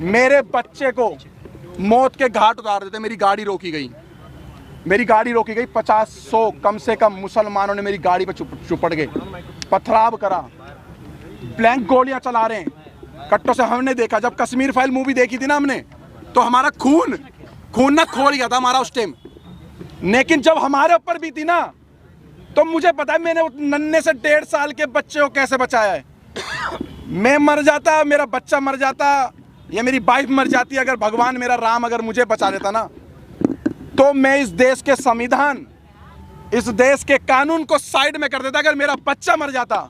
मेरे बच्चे को मौत के घाट उतार देते। मेरी गाड़ी रोकी गई, 50-100 कम से कम मुसलमानों ने मेरी गाड़ी पर चुपड़ गए, पथराव करा, ब्लैंक गोलियां चला रहे हैं कट्टों से। हमने देखा जब कश्मीर फाइल मूवी देखी थी ना हमने, तो हमारा खून ना खोल गया था हमारा उस टाइम। लेकिन जब हमारे ऊपर भी थी ना, तो मुझे पता है मैंने उस नन्हे से 1.5 साल के बच्चे को कैसे बचाया है। मैं मर जाता, मेरा बच्चा मर जाता, या मेरी वाइफ मर जाती, अगर भगवान मेरा राम अगर मुझे बचा लेता ना, तो मैं इस देश के संविधान, इस देश के कानून को साइड में कर देता। अगर मेरा बच्चा मर जाता,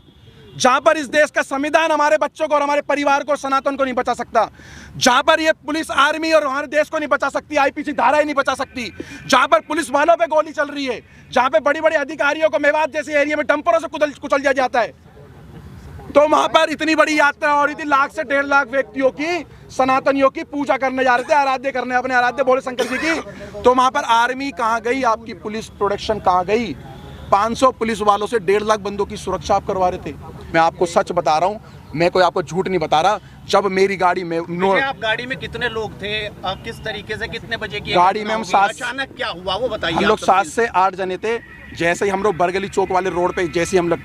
जहां पर इस देश का संविधान हमारे बच्चों को और हमारे परिवार को, सनातन को नहीं बचा सकता, जहां पर ये पुलिस आर्मी और हमारे देश को नहीं बचा सकती, आईपीसी धाराएं नहीं बचा सकती, जहां पर पुलिस वालों पे गोली चल रही है, जहां पे बड़ी बड़ी अधिकारियों को मेवात जैसे एरिया में डंपरों से कुचल दिया जाता है, तो वहां पर इतनी बड़ी यात्रा हो रही थी, 1 से 1.5 लाख व्यक्तियों की, सनातनियों की पूजा करने जा रहे थे, आराध्य करने अपने आराध्य भोले शंकर जी की। तो वहां पर आर्मी कहां गई, आपकी पुलिस प्रोटेक्शन कहां गई? 500 पुलिस वालों से 1.5 लाख बंदों की सुरक्षा आप करवा रहे थे। मैं आपको सच बता रहा हूं, मैं कोई आपको झूठ नहीं बता रहा। जब मेरी गाड़ी में आप गाड़ी में कितने लोग थे, किस तरीके से, कितने बजे की गाड़ी में हम 7, अचानक क्या हुआ वो बताइए। हम लोग 7 से 8 जने थे। जैसे ही हम लोग बरगली चौक वाले रोड पे जैसे हम लोग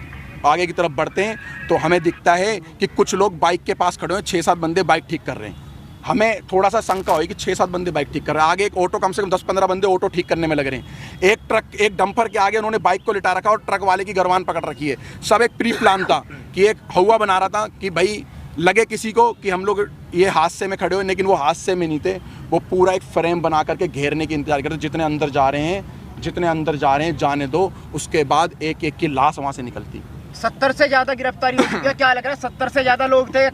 आगे की तरफ बढ़ते हैं, तो हमें दिखता है कि कुछ लोग बाइक के पास खड़े हैं, 6-7 बंदे बाइक ठीक कर रहे हैं। हमें थोड़ा सा शंका हुई कि 6-7 बंदे बाइक ठीक कर रहे हैं। आगे एक ऑटो, कम से कम 10-15 बंदे ऑटो ठीक करने में लग रहे हैं। एक ट्रक, एक डंपर के आगे उन्होंने बाइक को लिटा रखा और ट्रक वाले की गर्वान पकड़ रखी है। सब एक प्री प्लान था कि एक हवा बना रहा था कि भाई लगे किसी को कि हम लोग ये हादसे में खड़े हो, लेकिन वो हादसे में नहीं थे। वो पूरा एक फ्रेम बना करके घेरने की इंतजार करते, जितने अंदर जा रहे हैं जाने दो, उसके बाद एक एक की लाश वहाँ से निकलती। 70 से ज्यादा गिरफ्तारी हो चुकी है, क्या लग रहा है? 70 से ज्यादा लोग थे,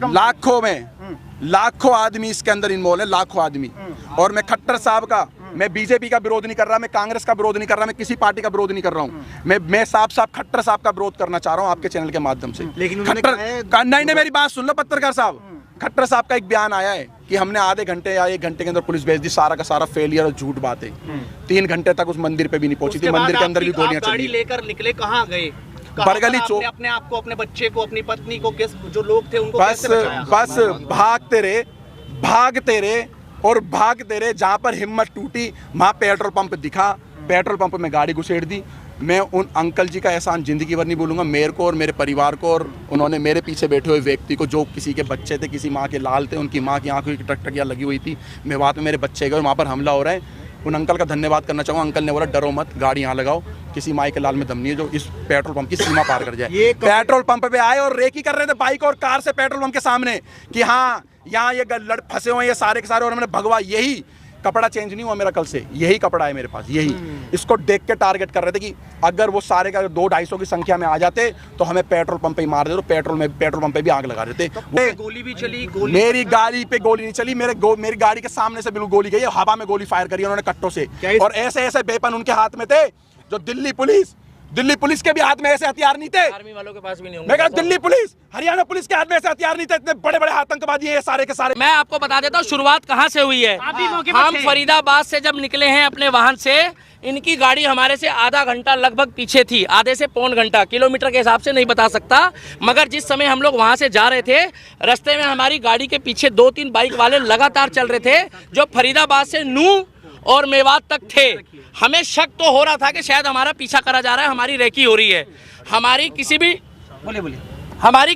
लाखों आदमी इसके अंदर इन्वॉल्व है, लाखों आदमी। और मैं खट्टर साहब का, मैं बीजेपी का विरोध नहीं कर रहा, मैं कांग्रेस का विरोध नहीं कर रहा, मैं किसी पार्टी का विरोध नहीं कर रहा हूँ। मैं साफ खट्टर साहब का विरोध करना चाह रहा हूँ आपके चैनल के माध्यम से। लेकिन नहीं, मेरी बात सुन लो पत्रकार साहब। खट्टर साहब का एक बयान आया है कि हमने आधे घंटे या 1 घंटे के अंदर पुलिस भेज दी, सारा का सारा फेलियर और झूठ बात है। 3 घंटे तक उस मंदिर पे भी नहीं पहुंची थी, मंदिर के अंदर भी गोलियां चली। गाड़ी लेकर निकले, कहाँ गए? बरगली चौक। अपने आप को, अपने बच्चे को, अपनी पत्नी को, जो लोग थे उनको बस भागते रहे। जहां पर हिम्मत टूटी वहां पेट्रोल पंप दिखा, पेट्रोल पंप में गाड़ी घुसेड़ दी। मैं उन अंकल जी का एहसान जिंदगी भर नहीं भूलूंगा, मेरे को और मेरे परिवार को, और उन्होंने मेरे पीछे बैठे हुए व्यक्ति को, जो किसी के बच्चे थे, किसी माँ के लाल थे, उनकी माँ की आंखों की टकटकियाँ लगी हुई थी। मैं वहाँ पे मेरे बच्चे गए, वहाँ पर हमला हो रहा है। उन अंकल का धन्यवाद करना चाहूँगा। अंकल ने बोला डरो मत, गाड़ी यहाँ लगाओ, किसी माई के लाल में दम नहीं है जो इस पेट्रोल पंप की सीमा पार कर जाए। पेट्रोल पंप पे आए और रेकी कर रहे थे बाइक और कार से पेट्रोल पंप के सामने कि हाँ यहाँ ये फंसे हुए ये सारे के सारे। और मैंने भगवा, यही कपड़ा चेंज नहीं हुआ मेरा कल से, यही कपड़ा है मेरे पास, यही। इसको देख के टारगेट कर रहे थे कि अगर वो सारे का 200-250 की संख्या में आ जाते तो हमें पेट्रोल पंप पे ही मार देते, तो पेट्रोल पंप पे भी आग लगा देते। गोली भी चली? मेरी गाड़ी पे गोली नहीं चली, मेरी गाड़ी के सामने से बिल्कुल गोली गई, हवा में गोली फायर करी उन्होंने कट्टों से। और ऐसे वेपन उनके हाथ में थे जो दिल्ली पुलिस के भी हाथ में ऐसे हथियार नहीं थे, आर्मी वालों के पास भी नहीं होंगे। मैं कहा दिल्ली पुलिस, हरियाणा पुलिस के हाथ में ऐसे हथियार नहीं थे, इतने बड़े बड़े आतंकवादी हैं सारे के सारे। मैं आपको बता देता हूँ शुरुआत कहाँ से हुई है। हम फरीदाबाद से जब निकले हैं अपने वाहन से, इनकी गाड़ी हमारे से आधा घंटा लगभग पीछे थी, आधे से पौन घंटा, किलोमीटर के हिसाब से नहीं बता सकता, मगर जिस समय हम लोग वहाँ से जा रहे थे, रास्ते में हमारी गाड़ी के पीछे 2-3 बाइक वाले लगातार चल रहे थे, जो फरीदाबाद से नूह और मेवात तक थे। हमें शक तो हो रहा था कि शायद हमारा पीछा करा जा रहा है, हमारी रेकी हो रही है। हमारी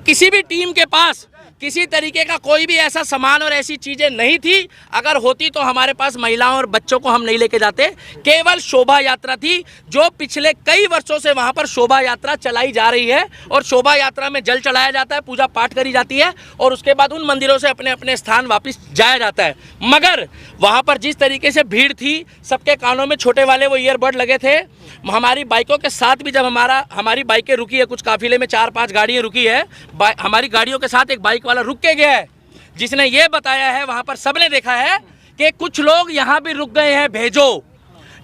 किसी भी टीम के पास किसी तरीके का कोई भी ऐसा सामान और ऐसी चीजें नहीं थी। अगर होती तो हमारे पास महिलाओं और बच्चों को हम नहीं लेके जाते। केवल शोभा यात्रा थी, जो पिछले कई वर्षों से वहां पर शोभा यात्रा चलाई जा रही है, और शोभा यात्रा में जल चढ़ाया जाता है, पूजा पाठ करी जाती है, और उसके बाद उन मंदिरों से अपने अपने स्थान वापस जाया जाता है। मगर वहां पर जिस तरीके से भीड़ थी, सबके कानों में छोटे वाले वो ईयरबड लगे थे। हमारी बाइकों के साथ भी जब हमारी बाइकें रुकी है, कुछ काफिले में 4-5 गाड़ियां रुकी है, हमारी गाड़ियों के साथ एक बाइक वाला रुक के गया है, जिसने ये बताया है, वहां पर सबने देखा है कि कुछ लोग यहाँ भी रुक गए हैं, भेजो।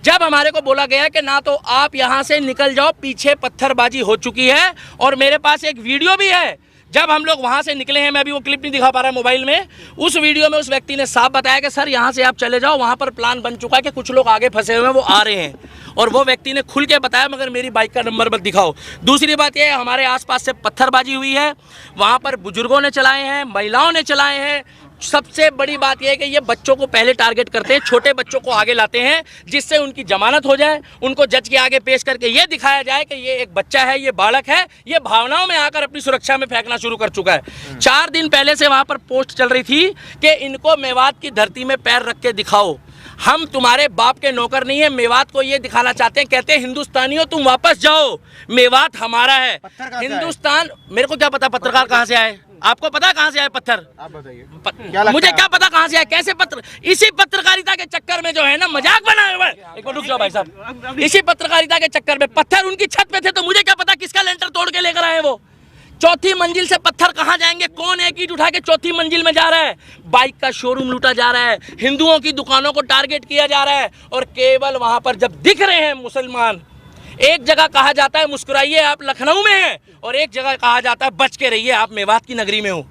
जब हमारे को बोला गया कि ना तो आप यहाँ से निकल जाओ, पीछे पत्थरबाजी हो चुकी है, और मेरे पास एक वीडियो भी है जब हम लोग वहाँ से निकले हैं, मैं अभी वो क्लिप नहीं दिखा पा रहा मोबाइल में। उस वीडियो में उस व्यक्ति ने साफ बताया कि सर यहाँ से आप चले जाओ, वहाँ पर प्लान बन चुका है कि कुछ लोग आगे फंसे हुए हैं, वो आ रहे हैं, और वो व्यक्ति ने खुल के बताया, मगर मेरी बाइक का नंबर मत दिखाओ। दूसरी बात यह है, हमारे आसपास से पत्थरबाजी हुई है, वहाँ पर बुजुर्गों ने चलाए हैं, महिलाओं ने चलाए हैं, सबसे बड़ी बात यह है कि ये बच्चों को पहले टारगेट करते हैं, छोटे बच्चों को आगे लाते हैं, जिससे उनकी जमानत हो जाए, उनको जज के आगे पेश करके ये दिखाया जाए कि ये एक बच्चा है, ये बालक है, ये भावनाओं में आकर अपनी सुरक्षा में फेंकना शुरू कर चुका है। 4 दिन पहले से वहां पर पोस्ट चल रही थी कि इनको मेवात की धरती में पैर रख के दिखाओ, हम तुम्हारे बाप के नौकर नहीं है। मेवात को ये दिखाना चाहते हैं, कहते हैं हिंदुस्तानियों तुम वापस जाओ, मेवात हमारा है। हिंदुस्तान, मेरे को क्या पता पत्रकार कहाँ से आए, आपको पता कहाँ से आए पत्थर? आप बताइए। मुझे क्या पता कहाँ से आए, कैसे पत्र, इसी पत्रकारिता के चक्कर में जो है ना मजाक बनाया हुआ है। एक मिनट रुक जाओ भाई साहब, इसी पत्रकारिता के चक्कर में पत्थर उनकी छत पे थे, तो मुझे क्या पता किसका लेंटर तोड़ के लेकर आए वो। 4थी मंजिल से पत्थर कहाँ जाएंगे, कौन एक ईंट उठा के 4थी मंजिल में जा रहा है? बाइक का शोरूम लूटा जा रहा है, हिंदुओं की दुकानों को टारगेट किया जा रहा है, और केवल वहां पर जब दिख रहे हैं मुसलमान, एक जगह कहा जाता है मुस्कुराइए आप लखनऊ में हैं, और एक जगह कहा जाता है बच के रहिए आप मेवात की नगरी में हो।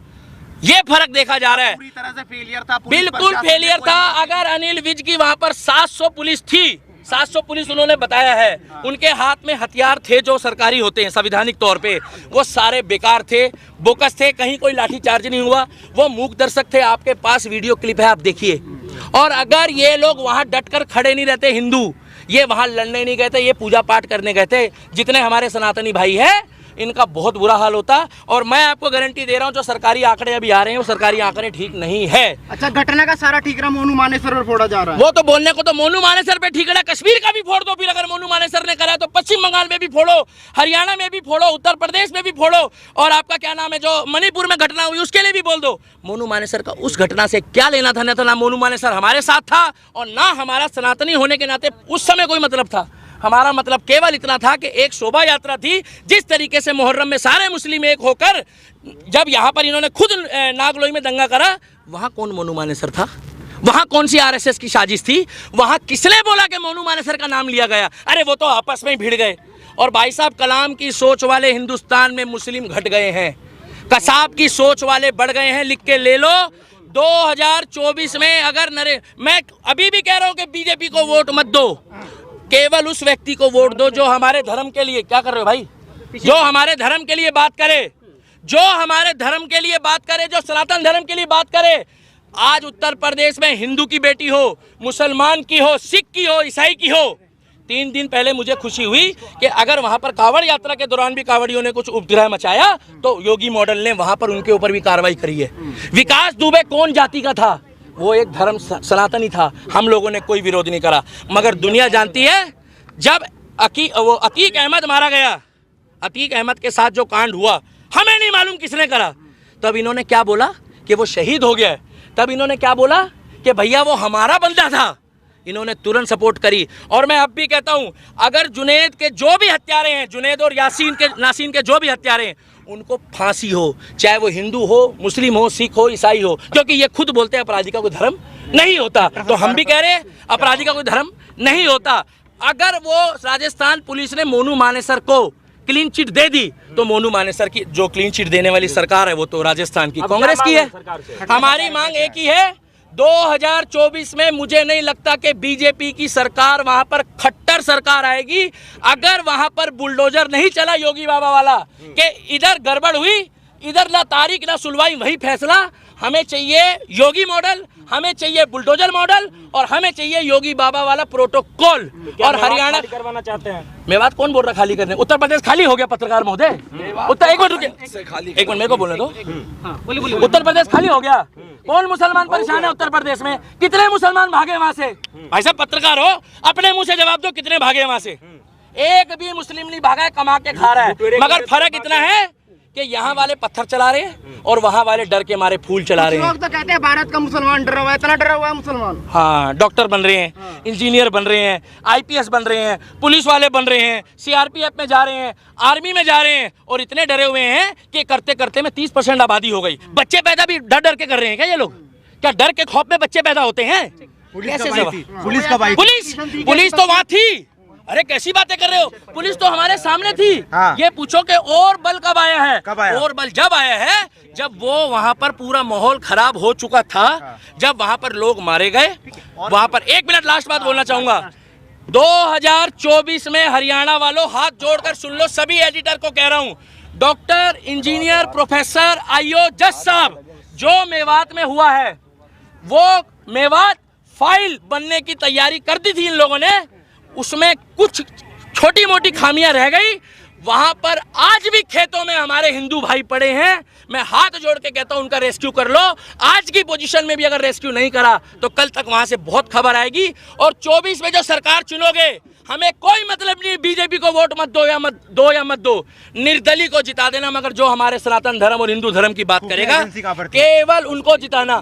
ये फर्क देखा जा रहा है। पूरी तरह से फेलियर था, बिल्कुल फेलियर था। अगर अनिल विज की वहां पर 700 पुलिस थी, 700 पुलिस उन्होंने बताया है, उनके हाथ में हथियार थे जो सरकारी होते हैं संवैधानिक तौर पे, वो सारे बेकार थे, बोकस थे, कहीं कोई लाठीचार्ज नहीं हुआ, वो मूक दर्शक थे। आपके पास वीडियो क्लिप है, आप देखिए। और अगर ये लोग वहां डटकर खड़े नहीं रहते, हिंदू ये वहां लड़ने नहीं गए थे, ये पूजा पाठ करने गए थे, जितने हमारे सनातनी भाई है इनका बहुत बुरा हाल होता। और मैं आपको गारंटी दे रहा हूं, जो सरकारी आंकड़े अभी आ रहे हैं वो सरकारी आंकड़े ठीक नहीं है। अच्छा, घटना का सारा ठीकरा मोनू मानेसर पर फोड़ा जा रहा है। वो तो बोलने को तो मोनू मानेसर पे ठीक है, कश्मीर का भी फोड़ दो, फिर अगर मोनू मानेसर ने करा तो पश्चिम बंगाल में भी फोड़ो, हरियाणा में भी फोड़ो, उत्तर प्रदेश में भी फोड़ो, और आपका क्या नाम है जो मणिपुर में घटना हुई उसके लिए भी बोल दो। मोनू मानेसर का उस घटना से क्या लेना था? ना मोनू मानेसर हमारे साथ था, और ना हमारा सनातनी होने के नाते उस समय कोई मतलब था। हमारा मतलब केवल इतना था कि एक शोभा यात्रा थी, जिस तरीके से मुहर्रम में सारे मुस्लिम एक होकर, जब यहाँ पर इन्होंने खुद नागलोई में दंगा करा, वहाँ कौन मोनू मानेसर था? वहाँ कौन सी आरएसएस की साजिश थी? वहाँ किसने बोला कि मोनू मानेसर का नाम लिया गया? अरे वो तो आपस में ही भिड़ गए। और भाई साहब, कलाम की सोच वाले हिंदुस्तान में मुस्लिम घट गए हैं, कसाब की सोच वाले बढ़ गए हैं। लिख के ले लो, 2024 में अगर मैं अभी भी कह रहा हूँ कि बीजेपी को वोट मत दो, केवल उस व्यक्ति को वोट दो जो हमारे धर्म के लिए, क्या कर रहे हो भाई, जो हमारे धर्म के लिए बात करे, जो हमारे धर्म के लिए बात करे, जो सनातन धर्म के लिए बात करे। आज उत्तर प्रदेश में हिंदू की बेटी हो, मुसलमान की हो, सिख की हो, ईसाई की हो, 3 दिन पहले मुझे खुशी हुई कि अगर वहां पर कांवड़ यात्रा के दौरान भी कांवड़ियों ने कुछ उपद्रव मचाया तो योगी मॉडल ने वहां पर उनके ऊपर भी कार्रवाई करी है। विकास दुबे कौन जाति का था? वो एक धर्म सनातनी था, हम लोगों ने कोई विरोध नहीं करा। मगर दुनिया जानती है, जब अतीक अहमद मारा गया, अतीक अहमद के साथ जो कांड हुआ, हमें नहीं मालूम किसने करा, तब इन्होंने क्या बोला कि वो शहीद हो गया। तब इन्होंने क्या बोला कि भैया वो हमारा बंदा था। इन्होंने तुरंत सपोर्ट करी। और मैं अब भी कहता हूं, अगर जुनैद के जो भी हत्यारे हैं, जुनैद और नासीन के जो भी हत्यारे हैं, उनको फांसी हो, चाहे वो हिंदू हो, मुस्लिम हो, सिख हो, ईसाई हो, क्योंकि ये खुद बोलते हैं अपराधी का कोई धर्म नहीं होता। तो हम भी कह रहे हैं अपराधी का कोई धर्म नहीं होता। अगर वो राजस्थान पुलिस ने मोनू मानेसर को क्लीन चिट दे दी, तो मोनू मानेसर की जो क्लीन चिट देने वाली सरकार है वो तो राजस्थान की कांग्रेस की है। हमारी मांग एक ही है, 2024 में मुझे नहीं लगता कि बीजेपी की सरकार वहां पर खट्टर सरकार आएगी। अगर वहां पर बुलडोजर नहीं चला योगी बाबा वाला कि इधर गड़बड़ हुई, इधर ना तारीख ना सुलवाई, वही फैसला। हमें चाहिए योगी मॉडल, हमें चाहिए बुलडोजर मॉडल, और हमें चाहिए योगी बाबा वाला प्रोटोकॉल। और हरियाणा करवाना चाहते हैं। मेवात कौन बोल रहा खाली करने? उत्तर प्रदेश खाली हो गया पत्रकार महोदय। एक मिनट रुकिए, एक मिनट मेरे को बोलने दो। उत्तर प्रदेश खाली हो गया। कौन मुसलमान परेशान है उत्तर प्रदेश में? कितने मुसलमान भागे वहां से? भाई साहब पत्रकार हो, अपने मुंह से जवाब दो, कितने भागे वहां से? एक भी मुस्लिम नहीं भागा है, कमा के खा रहा है। मगर फर्क इतना है कि यहाँ वाले पत्थर चला रहे हैं और वहाँ वाले डर के मारे फूल चला रहे हैं। लोग तो कहते हैं भारत का मुसलमान डरा हुआ है, इतना डरा हुआ है मुसलमान। हाँ, डॉक्टर बन रहे हैं, इंजीनियर बन रहे हैं, आईपीएस बन रहे हैं, पुलिस वाले बन रहे हैं, सीआरपीएफ में जा रहे हैं, आर्मी में जा रहे हैं, और इतने डरे हुए हैं कि करते करते में 30% आबादी हो गई। बच्चे पैदा भी डर डर के कर रहे हैं क्या ये लोग? क्या डर के खौफ में बच्चे पैदा होते हैं? पुलिस तो वहाँ थी। अरे कैसी बातें कर रहे हो? पुलिस तो हमारे सामने थी। हाँ। ये पूछो कि और बल कब आया है? कब आया? और बल जब आया है जब वो वहां पर पूरा माहौल खराब हो चुका था। हाँ। जब वहां पर लोग मारे गए, वहां पर, एक मिनट लास्ट बात बोलना चाहूंगा, 2024 में हरियाणा वालों हाथ जोड़कर सुन लो, सभी एडिटर को कह रहा हूं, डॉक्टर, इंजीनियर, प्रोफेसर, आईओ, जज साहब, जो मेवात में हुआ है वो मेवात फाइल बनने की तैयारी कर दी थी इन लोगों ने, उसमें कुछ छोटी मोटी खामियां रह गई। वहां पर आज भी खेतों में हमारे हिंदू भाई पड़े हैं। मैं हाथ जोड़ के कहता हूं उनका रेस्क्यू कर लो। आज की पोजीशन में भी अगर रेस्क्यू नहीं करा तो कल तक वहां से बहुत खबर आएगी। और 24 में जो सरकार चुनोगे, हमें कोई मतलब नहीं बीजेपी को वोट मत दो या मत दो, निर्दलीय को जिता देना, मगर जो हमारे सनातन धर्म और हिंदू धर्म की बात करेगा केवल उनको जिताना।